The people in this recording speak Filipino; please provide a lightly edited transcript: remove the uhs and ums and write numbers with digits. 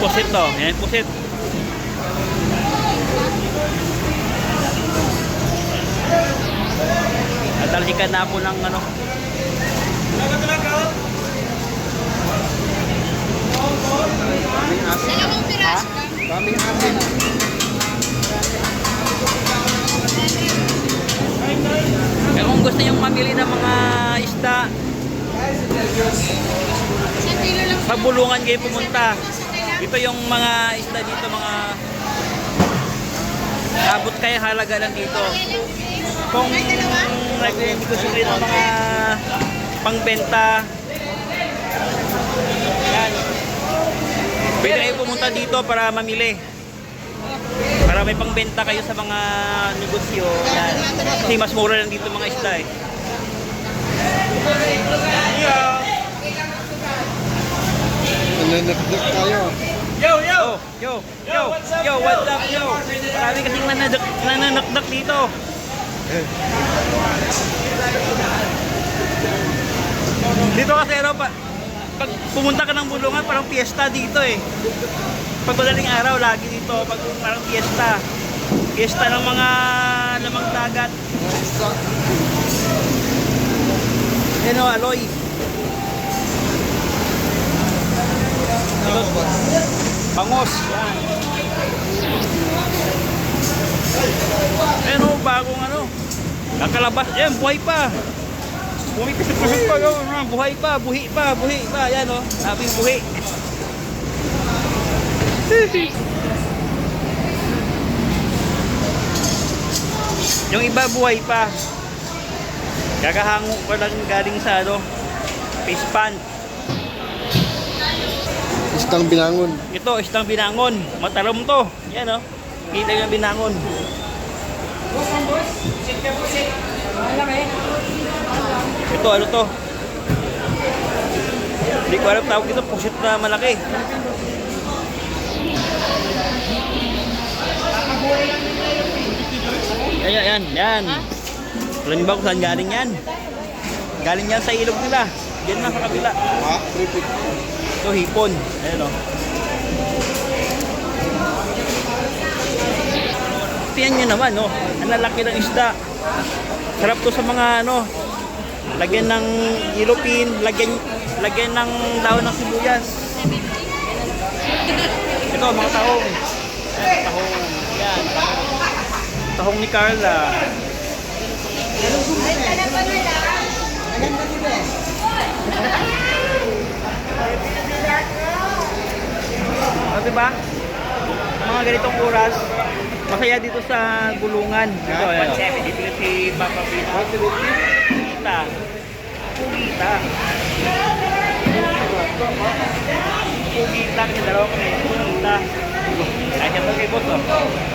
pusit to. Yan yung pusit. Natalhikan na po ng ano. Dalawang piraso lang. Daming asin. Kaya kung gusto nyo mamili ng mga isda, Sa kilo lang. sa Bulungan kayo pumunta. Ito yung mga isda dito, mga abot kaya halaga lang dito. Kung gusto rin ng mga pangbenta, yan. Pwede kayo pumunta dito para mamili. Para may pangbenta kayo sa mga negosyo. Yan. Kasi mas mura lang dito mga isda eh. Nananagdag tayo. Yo, what's up, yo? Marami kasing nananakdak dito. Dito kasi ano, pag pumunta ka ng Bulungan, parang fiesta dito eh. Pag madaling araw, lagi dito, pag parang fiesta. Fiesta ng mga lamang dagat. Ano, Aloy. Bangos. Yan. Ano, bagong ano. Kakalabas. Yan, buhay pa. Pumipisip-pisip pa. Buhay pa, buhi pa. Yan o, sabing buhi. Yung iba buhay pa. Kakahango pa lang galing sa ano, fish pond. Istang binangon. Ito, istang binangon. Matalam to. Yan o. Kita yung binangon. Ito, ano to? Hindi ko alam tawag dito. Pusit na malaki. Yan. Alam niyo ba kung saan galing yan? Galing yan sa ilog nila. Yan na sa kabila. Ha? Repeat. Ito, hipon. Ayan o. Tiyan nyo naman, no? Ang lalaki ng isda. Sarap to sa mga, ano, lagyan ng ilopin, lagyan ng daon ng sibuyas. Ito, mga tahong. Ayan, tahong. Yan. Tahong ni Carla. Diba? Mga ganitong oras, masaya dito sa Bulungan. Ito, dito si Papa Pino. Pugita. Pugita, kasi dalawa kami. Pugita. Kaya siya kay boss, oh.